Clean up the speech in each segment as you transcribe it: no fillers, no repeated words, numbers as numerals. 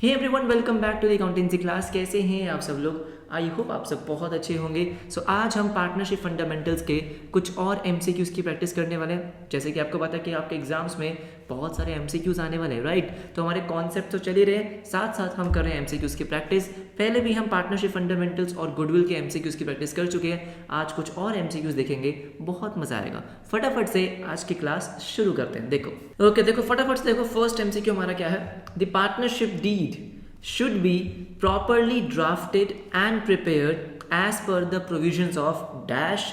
Hey everyone, welcome back to the accountancy class. कैसे हैं आप सब लोग? आई होप आप सब बहुत अच्छे होंगे। आज हम पार्टनरशिप फंडामेंटल्स के कुछ और एमसीक्यूज़ की प्रैक्टिस करने वाले हैं। जैसे कि आपको पता है कि आपके एग्जाम्स में बहुत सारे एमसीक्यूज़ आने वाले हैं, राइट? तो हमारे कॉन्सेप्ट तो चल ही रहे हैं, साथ साथ हम कर रहे हैं एमसीक्यूज़ की प्रैक्टिस। पहले भी हम पार्टनरशिप फंडामेंटल्स और गुडविल के एमसीक्यूज़ की प्रैक्टिस कर चुके हैं। आज कुछ और एमसीक्यूज़ देखेंगे, बहुत मजा आएगा। फटाफट से आज की क्लास शुरू करते हैं। देखो फटाफट से देखो, फर्स्ट एमसीक्यू हमारा क्या है? The partnership deed should be properly drafted and prepared as per the provisions of dash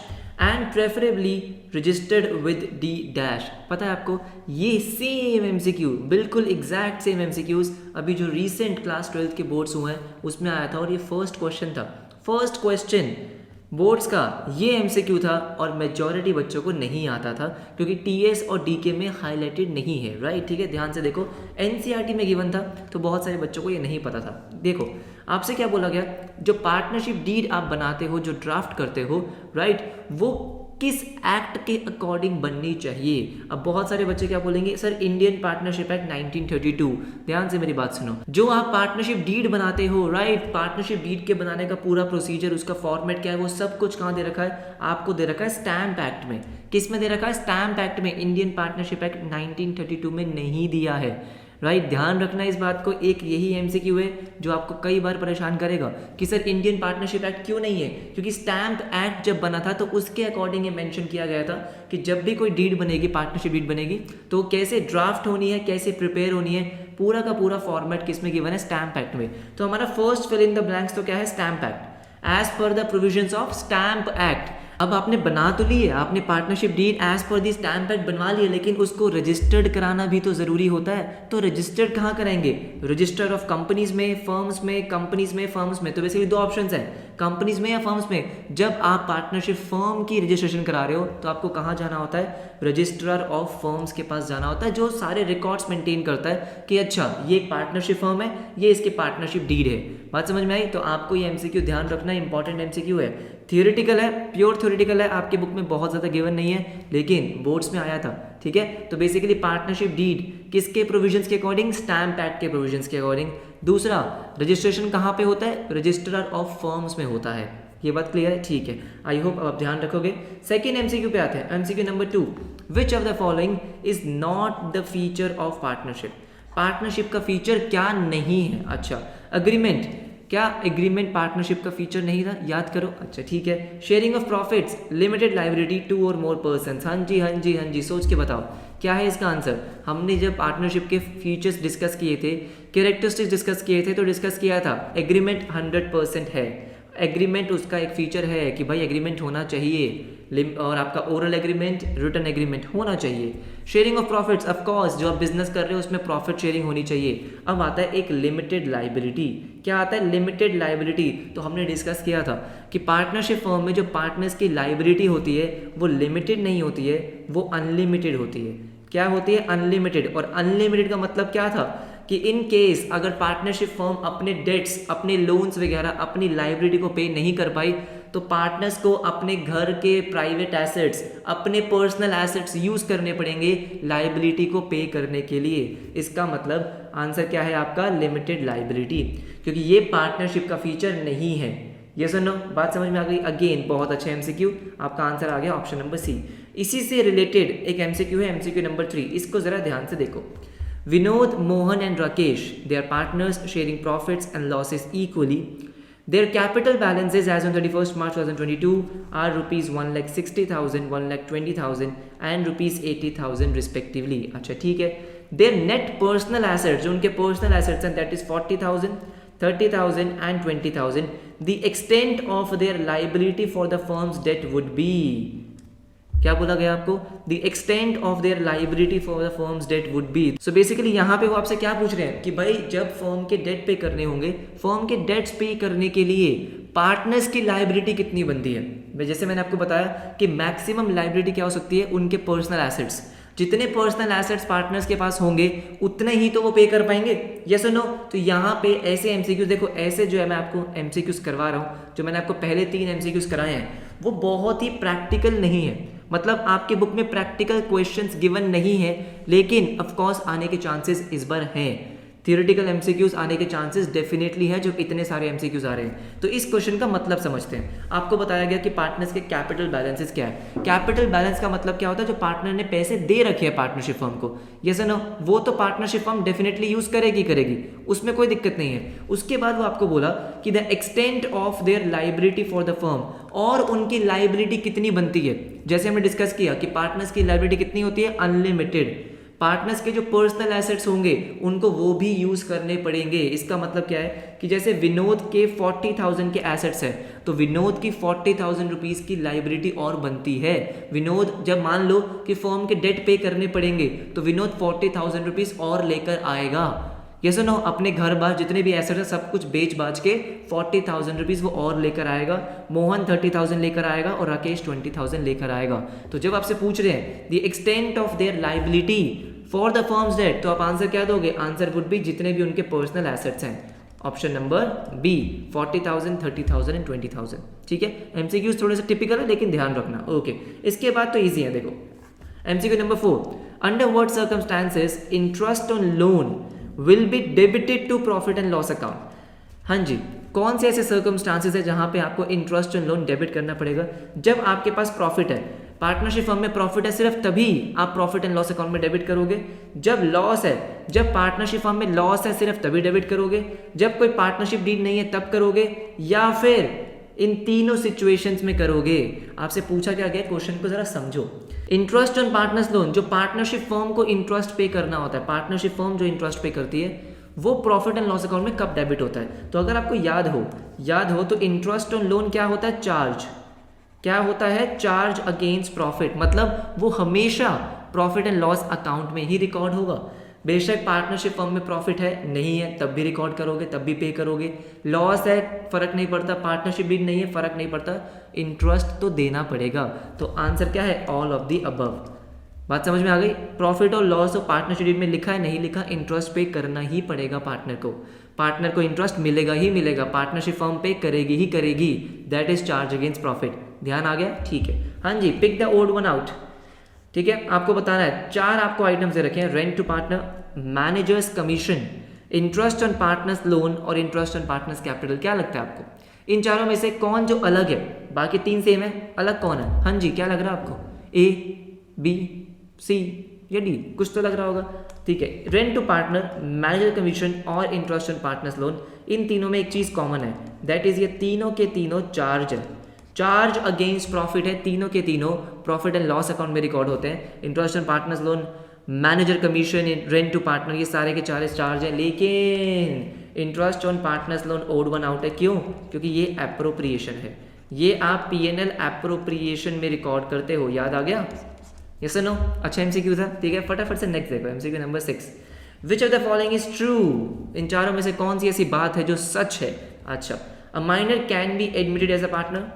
and preferably registered with D dash। पता है आपको, ये सेम एमसीक्यू, बिल्कुल एग्जैक्ट सेम एमसीक्यूज अभी जो रीसेंट क्लास 12th के बोर्ड्स हुए हैं उसमें आया था, और ये फर्स्ट क्वेश्चन था। फर्स्ट क्वेश्चन बोर्ड्स का ये एमसीक्यू था और मेजॉरिटी बच्चों को नहीं आता था क्योंकि टीएस और डीके में हाईलाइटेड नहीं है, राइट? ठीक है, ध्यान से देखो, एनसीईआरटी में गिवन था तो बहुत सारे बच्चों को ये नहीं पता था। देखो आपसे क्या बोला गया, जो पार्टनरशिप डीड आप बनाते हो, जो ड्राफ्ट करते हो, राइट, वो किस एक्ट के अकॉर्डिंग बननी चाहिए। अब बहुत सारे बच्चे क्या बोलेंगे, सर इंडियन पार्टनरशिप एक्ट 1932। ध्यान से मेरी बात सुनो, जो आप पार्टनरशिप डीड बनाते हो, राइट, पार्टनरशिप डीड के बनाने का पूरा प्रोसीजर, उसका फॉर्मेट क्या है, वो सब कुछ कहाँ दे रखा है? आपको दे रखा है स्टैम्प एक्ट में। किस में दे रखा है? स्टैम्प एक्ट में। इंडियन पार्टनरशिप एक्ट 1932 में नहीं दिया है, राइट? ध्यान रखना इस बात को। एक यही एमसीक्यू है जो आपको कई बार परेशान करेगा कि सर इंडियन पार्टनरशिप एक्ट क्यों नहीं है, क्योंकि स्टैम्प एक्ट जब बना था तो उसके अकॉर्डिंग ये मेंशन किया गया था कि जब भी कोई डीड बनेगी, पार्टनरशिप डीड बनेगी, तो कैसे ड्राफ्ट होनी है, कैसे प्रिपेयर होनी है, पूरा का पूरा फॉर्मेट किसमें गिवन है? स्टैम्प एक्ट में। तो हमारा first fill in the blanks तो क्या है? Stamp act, as per the provisions of stamp act. अब आपने बना तो ली है, आपने पार्टनरशिप डीड एज पर दी स्टैम्प एक्ट बनवा ली है, लेकिन उसको रजिस्टर्ड कराना भी तो जरूरी होता है। तो रजिस्टर्ड कहाँ कराएंगे? रजिस्टर ऑफ कंपनीज में, फर्म्स में, कंपनीज में, फर्म्स में। तो बेसिकली दो ऑप्शंस हैं, कंपनीज में या फर्म्स में। जब आप पार्टनरशिप फर्म की रजिस्ट्रेशन करा रहे हो तो आपको कहाँ जाना होता है? रजिस्ट्रार ऑफ फर्म्स के पास जाना होता है, जो सारे रिकॉर्ड्स मेंटेन करता है कि अच्छा ये एक पार्टनरशिप फर्म है, ये इसकी पार्टनरशिप डीड है। बात समझ में आई? तो आपको ये एमसीक्यू ध्यान रखना, इंपॉर्टेंट एमसीक्यू है। थियोरेटिकल है, प्योर थियोरेटिकल है, आपके बुक में बहुत ज़्यादा गिवन नहीं है, लेकिन बोर्ड्स में आया था, ठीक है? तो बेसिकली पार्टनरशिप डीड किसके प्रोविजंस के अकॉर्डिंग? स्टैम्प एक्ट के प्रोविजंस के अकॉर्डिंग। दूसरा, रजिस्ट्रेशन कहाँ पे होता है? रजिस्ट्रार ऑफ फर्म्स में होता है। ये बात क्लियर है? ठीक है, आई होप आप ध्यान रखोगे। सेकेंड एमसीक्यू पे आते हैं, MCQ number 2। Which of the following is not the feature of partnership? Partnership का फीचर क्या नहीं है? अच्छा, अग्रीमेंट। क्या एग्रीमेंट पार्टनरशिप का फीचर नहीं था? याद करो। अच्छा ठीक है। Sharing of profits, limited liability, 2 और मोर पर्सन्स। हाँ जी, सोच के बताओ क्या है इसका आंसर। हमने जब पार्टनरशिप के फीचर्स डिस्कस किए थे, कैरेक्टरिस्टिक्स डिस्कस किए थे, तो डिस्कस किया था एग्रीमेंट 100% है। एग्रीमेंट उसका एक फीचर है कि भाई एग्रीमेंट होना चाहिए, और आपका ओरल एग्रीमेंट, रिटन एग्रीमेंट होना चाहिए। Sharing of profits, of course जो आप बिजनेस कर रहे हो उसमें प्रॉफिट शेयरिंग होनी चाहिए। अब आता है एक लिमिटेड लायबिलिटी। क्या आता है? Limited liability. तो हमने डिस्कस किया था कि पार्टनरशिप फर्म में जो पार्टनर्स की लायबिलिटी होती है वो लिमिटेड नहीं होती है, वो अनलिमिटेड होती है। क्या होती है? अनलिमिटेड। और अनलिमिटेड का मतलब क्या था कि इन केस अगर पार्टनरशिप फर्म अपने डेट्स, अपने लोन्स वगैरह, अपनी लायबिलिटी को पे नहीं कर पाई, तो पार्टनर्स को अपने घर के प्राइवेट एसेट्स, अपने पर्सनल एसेट्स यूज करने पड़ेंगे लायबिलिटी को पे करने के लिए। इसका मतलब आंसर क्या है आपका? लिमिटेड लायबिलिटी, क्योंकि ये पार्टनरशिप का फीचर नहीं है। ये सुनो, बात समझ में आ गई? अगेन बहुत अच्छा एमसीक्यू, आपका आंसर आ गया ऑप्शन नंबर सी। इसी से रिलेटेड एक एमसीक्यू है, एमसीक्यू नंबर 3। इसको जरा ध्यान से देखो। Vinod, Mohan and Rakesh, they are partners sharing profits and losses equally. Their capital balances as on 31st March 2022 are rupees 1,60,000, 1,20,000 and rupees 80,000 respectively. अच्छा ठीक है। Their net personal assets, जो उनके personal assets हैं, that is 40,000, 30,000 and 20,000. The extent of their liability for the firm's debt would be, क्या बोला गया आपको? The extent of their liability for the firm's debt would be. So basically यहाँ पे वो आपसे क्या पूछ रहे हैं कि भाई जब फर्म के डेट पे करने होंगे, फर्म के डेट्स पे करने के लिए पार्टनर्स की लाइबिलिटी कितनी बनती है? जैसे मैंने आपको बताया कि मैक्सिमम लाइबिलिटी क्या हो सकती है? उनके पर्सनल एसेट्स। जितने पर्सनल एसेट्स पार्टनर्स के पास होंगे उतने ही तो वो पे कर पाएंगे। यस और नो? तो यहाँ पे ऐसे एमसीक्यूज देखो, ऐसे जो है मैं आपको एमसीक्यूज करवा रहा हूँ, जो मैंने आपको पहले 3 एमसीक्यूज कराए हैं, वो बहुत ही प्रैक्टिकल नहीं है। मतलब आपके बुक में प्रैक्टिकल क्वेश्चंस गिवन नहीं है, लेकिन ऑफ कोर्स आने के चांसेस इस बार हैं। थियोरेटिकल एमसीक्यूज आने के चांसेस डेफिनेटली है, जो इतने सारे एमसीक्यूज आ रहे हैं। तो इस क्वेश्चन का मतलब समझते हैं। आपको बताया गया कि पार्टनर्स के कैपिटल बैलेंसेस क्या है। कैपिटल बैलेंस का मतलब क्या होता है, जो पार्टनर ने पैसे दे रखे हैं पार्टनरशिप फर्म को, यस और नो, वो तो पार्टनरशिप फर्म डेफिनेटली यूज करेगी, उसमें कोई दिक्कत नहीं है। उसके बाद वो आपको बोला कि the extent of their liability for the firm, और उनकी लाइबिलिटी कितनी बनती है। जैसे हमने डिस्कस किया कि पार्टनर्स की लाइबिलिटी कितनी होती है, अनलिमिटेड। पार्टनर्स के जो पर्सनल एसेट्स होंगे उनको वो भी यूज करने पड़ेंगे। इसका मतलब क्या है कि जैसे विनोद के 40,000 के एसेट्स है, तो विनोद की 40,000 रुपीज की लाइबिलिटी और बनती है। विनोद जब मान लो कि फर्म के डेट पे करने पड़ेंगे, तो विनोद 40,000 रुपीज और लेकर आएगा। यस और नो, अपने घर बार जितने भी एसेट्स है सब कुछ बेच बाच के 40,000 रुपीज वो और लेकर आएगा। मोहन 30,000 लेकर आएगा और राकेश 20,000 लेकर आएगा। तो जब आपसे पूछ रहे हैं the extent of their liability for the firm's debt, तो आप आंसर क्या दोगे, आंसर वुड बी जितने भी उनके पर्सनल एसेट्स हैं। Option number B 40,000, 30,000 and 20,000। ठीक है, एमसीक्यूज थोड़े से टिपिकल है लेकिन ध्यान रखना। ओके, इसके बाद तो इजी है। देखो MCQ number 4, under what circumstances interest on loan will be debited to profit and loss account. हाँ जी, कौन से ऐसे सर्कमस्टांसेस है जहां पे आपको इंटरेस्ट ऑन लोन डेबिट करना पड़ेगा। जब आपके पास प्रॉफिट है, पार्टनरशिप फर्म में प्रॉफिट है, सिर्फ तभी आप प्रॉफिट एंड लॉस अकाउंट में डेबिट करोगे। जब लॉस है, जब पार्टनरशिप फर्म में लॉस है, सिर्फ तभी डेबिट करोगे। जब कोई पार्टनरशिप डीड नहीं है तब करोगे, या फिर इन तीनों सिचुएशंस में करोगे। आपसे पूछा क्या गया, क्वेश्चन को जरा समझो। इंटरेस्ट ऑन पार्टनर्स लोन, जो पार्टनरशिप फर्म को इंटरेस्ट पे करना होता है, पार्टनरशिप फर्म जो इंटरेस्ट पे करती है, वो प्रॉफिट एंड लॉस अकाउंट में कब डेबिट होता है। तो अगर आपको याद हो तो इंटरेस्ट ऑन लोन क्या होता है, चार्ज। क्या होता है, चार्ज अगेंस्ट प्रॉफिट, मतलब वो हमेशा प्रॉफिट एंड लॉस अकाउंट में ही रिकॉर्ड होगा। बेशक पार्टनरशिप फर्म में प्रॉफिट है, नहीं है, तब भी रिकॉर्ड करोगे, तब भी पे करोगे। लॉस है, फर्क नहीं पड़ता, पार्टनरशिप भी नहीं है, फर्क नहीं पड़ता, इंटरेस्ट तो देना पड़ेगा। तो आंसर क्या है, ऑल ऑफ द अबव। बात समझ में आ गई। प्रॉफिट और लॉस और पार्टनरशिप डीड में लिखा है नहीं लिखा, इंटरेस्ट पे करना ही पड़ेगा पार्टनर को इंटरेस्ट मिलेगा ही मिलेगा, पार्टनरशिप फर्म पे करेगी ही करेगी। That is charge against profit. ध्यान आ गया, ठीक है। हाँ जी, pick the odd one out. ठीक है, आपको बताना है, 4 आपको आइटम्स दे रखे हैं, rent to partner, managers commission, interest on partners loan और इंटरेस्ट ऑन पार्टनर्स कैपिटल। क्या लगता है आपको, इन चारों में से कौन जो अलग है, बाकी 3 सेम है, अलग कौन है। हाँ जी, क्या लग रहा है आपको, ए, बी, सी या डी, कुछ तो लग रहा होगा। ठीक है, rent to partner, manager commission और इंटरेस्ट ऑन पार्टनर्स लोन, इन तीनों में एक चीज कॉमन है, दैट इज ये तीनों के तीनों चार्ज है, चार्ज अगेंस्ट प्रॉफिट है। तीनों के तीनों प्रॉफिट एंड लॉस अकाउंट में रिकॉर्ड होते हैं। Interest on partners loan, manager commission, rent to partner, ये सारे के सारे चार्ज है, लेकिन interest on partners loan odd one out है। क्यों, क्योंकि ये एप्रोप्रिएशन है, ये आप पीएनएल एप्रोप्रिएशन में रिकॉर्ड करते हो। याद आ गया, यस और नो। अच्छा एमसीक्यू था, ठीक है, फटाफट से नेक्स्ट देखो, MCQ number 6, which of the following is true. इन चारों में से कौन सी ऐसी बात है जो सच है। अच्छा, a minor can be admitted as a partner,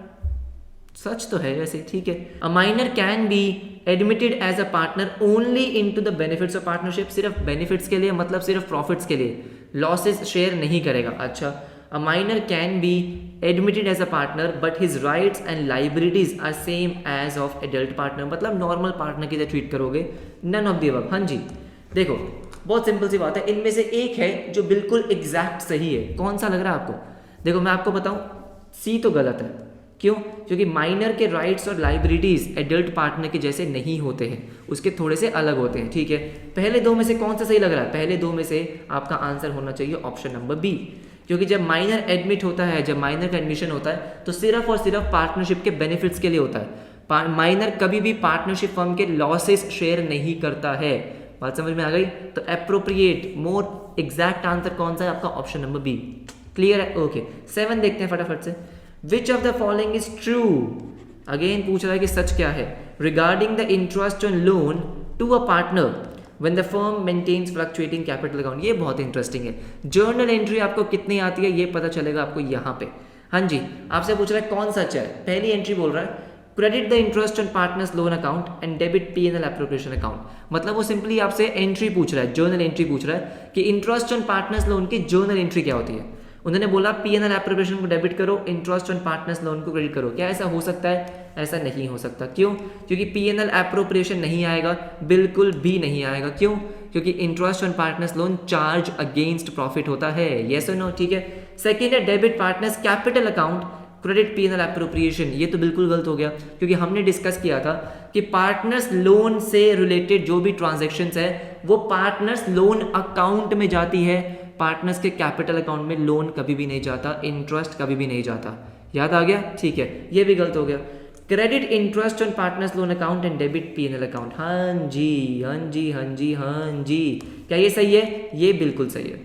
सच तो है वैसे, ठीक है। A minor can be admitted as a partner only into the benefits of partnership, सिर्फ बेनिफिट्स के लिए, मतलब सिर्फ प्रॉफिट्स के लिए, लॉसेस शेयर नहीं करेगा। अच्छा, a minor can be admitted as a partner but his rights and liabilities are same as of adult partner, मतलब नॉर्मल पार्टनर की तरह ट्रीट करोगे। None of the above. हाँ जी, देखो बहुत सिंपल सी बात है, इनमें से एक है जो बिल्कुल एग्जैक्ट सही है। कौन सा लग रहा है आपको, देखो मैं आपको बताऊं, सी तो गलत है। क्यों, क्योंकि माइनर के राइट्स और लाइबिलिटीज एडल्ट पार्टनर के जैसे नहीं होते हैं, उसके थोड़े से अलग होते हैं। ठीक है, पहले दो में से कौन सा सही लग रहा है, पहले दो में से आपका आंसर होना चाहिए ऑप्शन नंबर बी, क्योंकि जब माइनर एडमिट होता है, जब माइनर का एडमिशन होता है तो सिर्फ और सिर्फ पार्टनरशिप के बेनिफिट्स के लिए होता है। माइनर कभी भी पार्टनरशिप फर्म के लॉसेस शेयर नहीं करता है। बात समझ में आ गई। तो एप्रोप्रिएट मोर एग्जैक्ट आंसर कौन सा है आपका, ऑप्शन नंबर बी। क्लियर है, ओके। 7 देखते हैं फटाफट से, which of the following is true. Again पूछ रहा है कि सच क्या है, regarding the interest on loan to a partner when the firm maintains fluctuating capital account। ये बहुत इंटरेस्टिंग है। जर्नल एंट्री आपको कितनी आती है ये पता चलेगा आपको यहाँ पे। हाँ जी, आपसे पूछ रहा है कौन सच है। पहली एंट्री बोल रहा है credit the interest on partners loan account and debit PNL appropriation account, मतलब वो सिंपली आपसे एंट्री पूछ रहा है, जर्नल एंट्री पूछ रहा है कि इंटरेस्ट ऑन पार्टनर्स लोन की जर्नल एंट्री क्या होती है। उन्होंने बोला पीएनएल एप्रोप्रिएशन को डेबिट करो, इंटरेस्ट ऑन पार्टनर्स लोन को क्रेडिट करो। क्या ऐसा हो सकता है? ऐसा नहीं हो सकता। क्यों? क्योंकि पीएनएल एप्रोप्रिएशन नहीं आएगा, बिल्कुल भी नहीं आएगा। क्यों? क्योंकि interest on partners loan charge against profit होता है, यस और नो, ठीक है। सेकेंड है debit partners capital account credit P N L appropriation, ये तो बिल्कुल गलत हो गया क्योंकि हमने डिस्कस किया था कि पार्टनर्स लोन से रिलेटेड जो भी ट्रांजैक्शंस है वो पार्टनर्स लोन अकाउंट में जाती है, पार्टनर्स के कैपिटल अकाउंट में लोन कभी भी नहीं जाता, इंटरेस्ट कभी भी नहीं जाता, याद आ गया, ठीक है, ये भी गलत हो गया। Credit interest on partners loan account and debit P N L account, हाँ जी हाँ जी हाँ जी हाँ जी, क्या ये सही है? ये बिल्कुल सही है।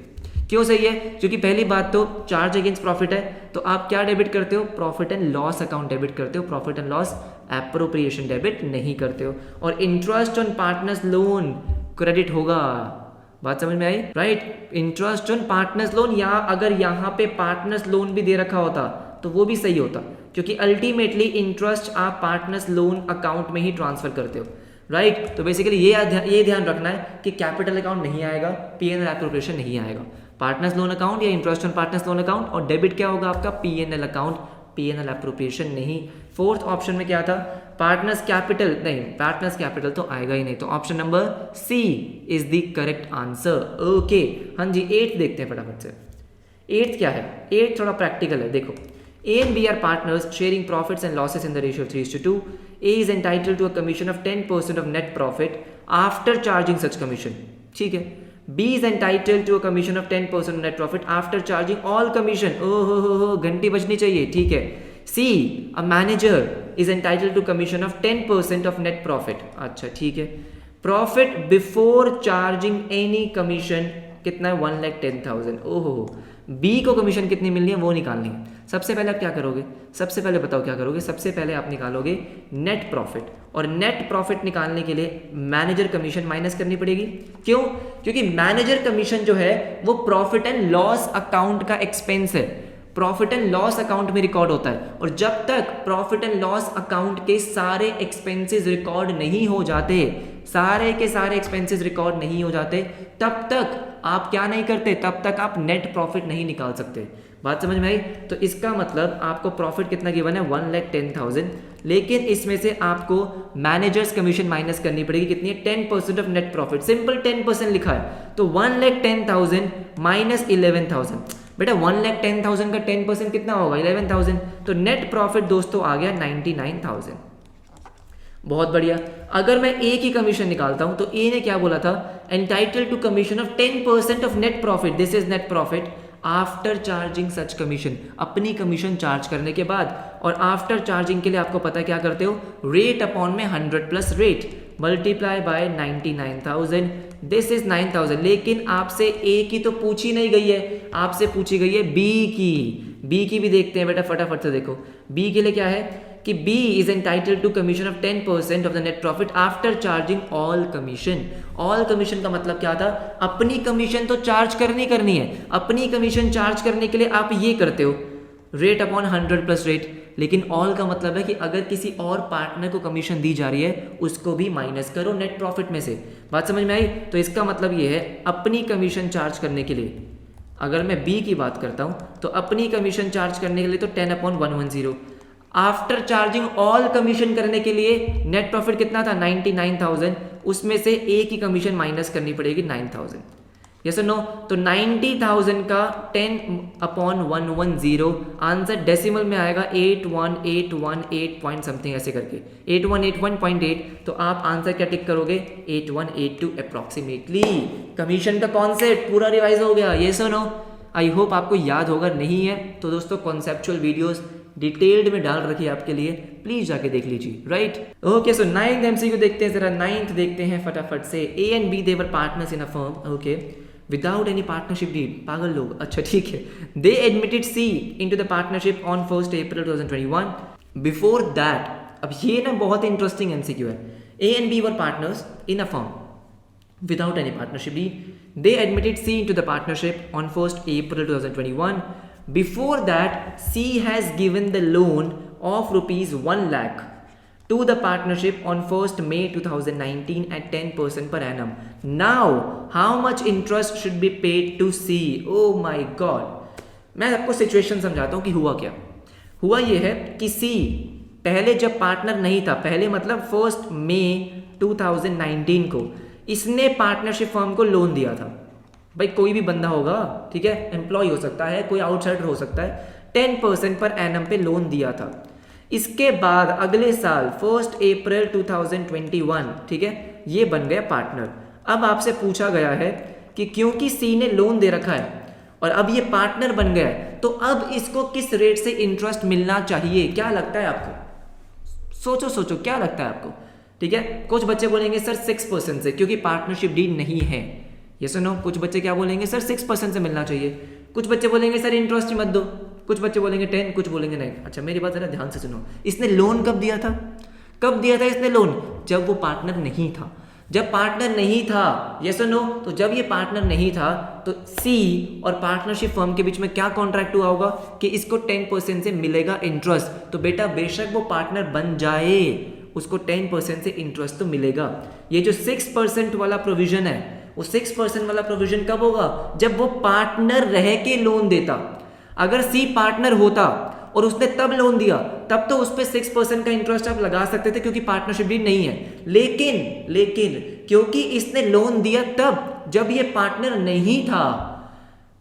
क्यों सही है? क्योंकि पहली बात तो चार्ज अगेंस्ट प्रॉफिट है, तो आप क्या डेबिट करते हो? Profit and loss account debit करते हो, profit and loss appropriation debit नहीं करते हो। और interest on partners loan credit होगा, बात समझ में आई, right? Interest on partners loan, या अगर यहाँ पे पार्टनर्स लोन भी दे रखा होता तो वो भी सही होता, क्योंकि अल्टीमेटली इंटरेस्ट आप पार्टनर्स लोन अकाउंट में ही ट्रांसफर करते हो, राइट? तो बेसिकली ये ध्यान रखना है कि कैपिटल अकाउंट नहीं आएगा, पीएनएल एप्रोप्रिएशन नहीं आएगा, पार्टनर्स लोन अकाउंट या interest on partners loan account, और डेबिट क्या होगा आपका? पीएनएल अकाउंट, पीएनएल एप्रोप्रिएशन नहीं। फोर्थ ऑप्शन में क्या था? पार्टनर्स कैपिटल, नहीं पार्टनर्स कैपिटल तो आएगा ही नहीं, तो option number C is the correct answer, okay. हाँ जी, 8th देखते हैं फटाफट से। 8th क्या है? 8th थोड़ा प्रैक्टिकल है, देखो। A and B are partners sharing profits and losses in the ratio of 3:2. A is entitled to a commission of 10% of net profit after charging such commission. ठीक है। B is entitled to a commission of 10% of net profit after charging all commission. हो, घंटी बजनी चाहिए, ठीक है। C, a manager is entitled to commission of 10% of net profit. अच्छा, ठीक है। Profit before charging any commission कितना है? 1,10,000। ओहो, बी को कमीशन कितनी मिलनी है वो निकालनी है। सबसे पहले आप क्या करोगे? सबसे पहले बताओ क्या करोगे? सबसे पहले आप निकालोगे नेट प्रॉफिट, और नेट प्रॉफिट निकालने के लिए मैनेजर कमीशन माइनस करनी पड़ेगी। क्यों? क्योंकि मैनेजर कमीशन जो है वो प्रॉफिट एंड लॉस अकाउंट का एक्सपेंस है, प्रॉफिट एंड लॉस अकाउंट में रिकॉर्ड होता है, और जब तक प्रॉफिट एंड लॉस अकाउंट के सारे एक्सपेंसेस रिकॉर्ड नहीं हो जाते, सारे के सारे एक्सपेंसेस रिकॉर्ड नहीं हो जाते, तब तक आप क्या नहीं करते? तब तक आप नेट प्रॉफिट नहीं निकाल सकते। बात समझ में आई? तो इसका मतलब आपको प्रॉफिट कितना गिवन है? 1,10,000, लेकिन इसमें से आपको मैनेजर्स कमीशन माइनस करनी पड़ेगी, कितनी है? 10% ऑफ नेट प्रॉफिट, सिंपल 10% लिखा है, तो 1,10,000 माइनस 11,000, बेटा 1,10,000 का 10% कितना होगा? 11,000, तो नेट प्रॉफिट दोस्तों आ गया 99,000। बहुत बढ़िया। अगर मैं ए की कमीशन निकालता हूं तो ए ने क्या बोला था? Entitle to commission of 10% of net profit, this is net profit after charging such commission, अपनी कमीशन चार्ज करने के बाद। और आफ्टर चार्जिंग के लिए आपको पता है क्या करते हो? रेट अपॉन में 100 plus rate multiply by 99,000, this is 9,000। लेकिन आपसे ए की तो पूछी नहीं गई है, आपसे पूछी गई है बी की। बी की भी देखते हैं बेटा, फटाफट से देखो। बी के लिए क्या है कि B is entitled to commission of 10% of the net profit after charging all commission. all commission का मतलब क्या था? अपनी कमीशन तो चार्ज करनी है, अपनी कमीशन चार्ज करने के लिए आप ये करते हो रेट अपॉन 100 प्लस रेट, लेकिन ऑल का मतलब है कि अगर किसी और पार्टनर को कमीशन दी जा रही है उसको भी माइनस करो नेट प्रॉफिट में से। बात समझ में आई? तो इसका मतलब ये है अपनी कमीशन चार्ज करने के लिए, अगर मैं बी की बात करता हूं तो अपनी कमीशन चार्ज करने के लिए तो 10/110, आफ्टर चार्जिंग ऑल कमीशन करने के लिए नेट प्रॉफिट कितना था? 99,000, उसमें से ए की कमीशन माइनस करनी पड़ेगी 9,000, यस और नो? तो 90,000 का 10/110 आंसर डेसिमल में आएगा 8181 पॉइंट समथिंग ऐसे करके 8181.8। तो आप आंसर क्या टिक करोगे? 8182 अप्रोक्सीमेटली। कमीशन का कॉन्सेप्ट पूरा रिवाइज हो गया, यस और नो? आई होप आपको याद होगा, नहीं है तो दोस्तों कॉन्सेप्चुअल वीडियोस डिटेल्ड में डाल रखी है आपके लिए, प्लीज जाके देख लीजिए, राइट? ओके, सो 9th MCQ देखते हैं जरा। 9th देखते हैं फटाफट से। A and B they were partners in a firm, okay, without any partnership deed। पागल लोग, अच्छा ठीक है। They admitted C into the partnership on 1st April 2021। Before that, अब ये ना बहुत इंटरेस्टिंग MCQ है। A and B were partners in a firm without any partnership deed। They admitted C into the partnership on 1st April 2021। Before that, C has given the loan of rupees 1 lakh to the partnership on 1st May 2019 at 10% per annum. Now, how much interest should be paid to C? Oh my God! मैं आपको situation समझाता हूँ कि हुआ क्या। हुआ ये है कि C पहले जब पार्टनर नहीं था, पहले मतलब 1st May 2019 को इसने पार्टनरशिप फर्म को लोन दिया था। भाई कोई भी बंदा होगा, ठीक है, एम्प्लॉय हो सकता है, कोई आउटसाइडर हो सकता है, 10% पर एनम पे लोन दिया था। इसके बाद अगले साल 1 अप्रैल 2021, ठीक है, ये बन गया पार्टनर। अब आपसे पूछा गया है कि क्योंकि सी ने लोन दे रखा है और अब ये पार्टनर बन गया है, तो अब इसको किस रेट से इंटरेस्ट मिलना चाहिए? क्या लगता है आपको? सोचो सोचो, क्या लगता है आपको? ठीक है, कुछ बच्चे बोलेंगे सर 6% से, क्योंकि पार्टनरशिप डील नहीं है। ये सुनो, कुछ बच्चे क्या बोलेंगे, सर 6% से मिलना चाहिए। कुछ बच्चे बोलेंगे सर इंटरेस्ट ही मत दो। कुछ बच्चे बोलेंगे 10, कुछ बोलेंगे नहीं। अच्छा मेरी बात जरा ध्यान से सुनो, इसने लोन कब दिया था? कब दिया था इसने लोन? जब वो पार्टनर नहीं था। जब पार्टनर नहीं था, ये सुनो, तो जब ये पार्टनर नहीं था तो सी और पार्टनरशिप फर्म के बीच में क्या कॉन्ट्रैक्ट हुआ होगा कि इसको 10% से मिलेगा इंटरेस्ट। तो बेटा बेशक वो पार्टनर बन जाए, उसको 10% से इंटरेस्ट तो मिलेगा। ये जो 6% वाला प्रोविजन है, वो 6% वाला प्रोविजन कब होगा? जब वो पार्टनर रह के लोन देता। अगर सी पार्टनर होता और उसने तब लोन दिया, तब तो उस पर 6% का इंटरेस्ट आप लगा सकते थे, क्योंकि पार्टनरशिप डील नहीं है। लेकिन क्योंकि इसने लोन दिया तब जब ये पार्टनर नहीं था,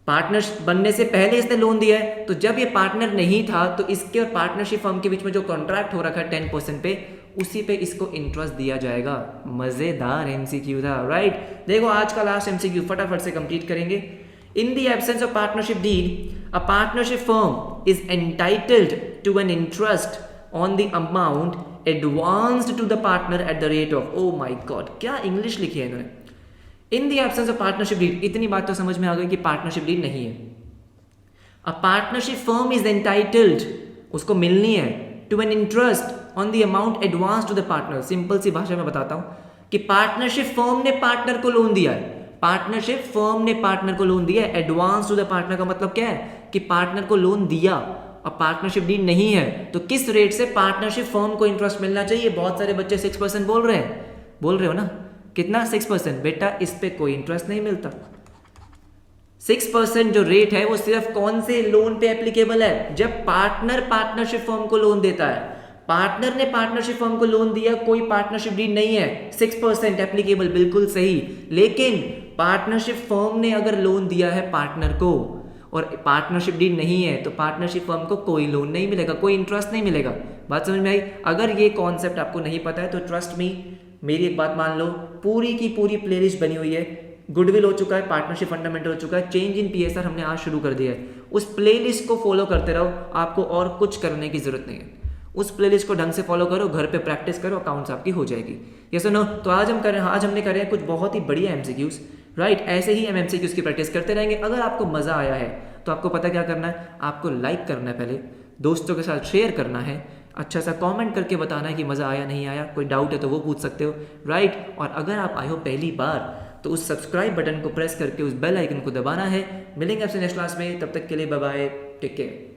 पार्टनर बनने से पहले इसने लोन दिया है, तो जब ये पार्टनर नहीं था तो इसके और पार्टनरशिप फर्म के बीच में जो कॉन्ट्रैक्ट हो रखा है 10% पे, उसी पे इसको इंटरेस्ट दिया जाएगा। मजेदार एमसीक्यू था, राइट? देखो आज का लास्ट एमसीक्यू फटाफट से कंप्लीट करेंगे। In the absence of partnership deed, a partnership firm is entitled to an interest on the amount advanced to the partner at the rate of, oh my god, क्या English लिखी है इन्होंने। In the absence of partnership deed, इतनी बात तो समझ में आ गई कि पार्टनरशिप डील नहीं है। A partnership firm is entitled, उसको मिलनी है, to an interest on the amount advanced to the partner। Simple सी भाषा में बताता हूं कि पार्टनरशिप फर्म ने पार्टनर को लोन दिया है, पार्टनरशिप फर्म ने पार्टनर को लोन दिया है। एडवांस टू द पार्टनर का मतलब क्या है कि पार्टनर को लोन दिया, अब पार्टनरशिप डील नहीं है, तो किस रेट से पार्टनरशिप फर्म को इंटरेस्ट मिलना चाहिए? बहुत सारे बच्चे 6% बोल रहे हो ना? कितना? 6%। बेटा इस पे कोई इंटरेस्ट नहीं मिलता। 6% जो रेट है वो सिर्फ कौन से लोन पे एप्लीकेबल है? जब पार्टनर पार्टनरशिप फर्म को लोन देता है। पार्टनर ने पार्टनरशिप फर्म को लोन दिया, कोई पार्टनरशिप डील नहीं है, 6% एप्लीकेबल, बिल्कुल सही। लेकिन पार्टनरशिप फर्म ने अगर लोन दिया है पार्टनर को और पार्टनरशिप डील नहीं है, तो पार्टनरशिप फर्म को कोई लोन नहीं मिलेगा, कोई इंटरेस्ट नहीं मिलेगा। बात समझ में आई? अगर ये कॉन्सेप्ट आपको नहीं पता है तो ट्रस्ट मी, मेरी एक बात मान लो, पूरी की पूरी प्लेलिस्ट बनी हुई है। गुडविल हो चुका है, पार्टनरशिप फंडामेंटल हो चुका है, चेंज इन पीएसआर हमने आज शुरू कर दिया है। उस प्लेलिस्ट को फॉलो करते रहो, आपको और कुछ करने की जरूरत नहीं है। उस प्लेलिस्ट को ढंग से फॉलो करो, घर पे प्रैक्टिस करो, अकाउंट्स आपकी हो जाएगी। ये सुनो, तो आज हमने करे हैं कुछ बहुत ही बढ़िया एमसीक्यूज, राइट? ऐसे ही हम एमसीक्यूज की प्रैक्टिस करते रहेंगे। अगर आपको मजा आया है तो आपको पता क्या करना है, आपको लाइक करना है, पहले दोस्तों के साथ शेयर करना है, अच्छा सा कमेंट करके बताना है कि मजा आया नहीं आया, कोई डाउट है तो वो पूछ सकते हो, राइट? और अगर आप आए हो पहली बार तो उस सब्सक्राइब बटन को प्रेस करके उस बेल आइकन को दबाना है। मिलेंगे आपसे नेक्स्ट क्लास में, तब तक के लिए बाय बाय, टेक केयर।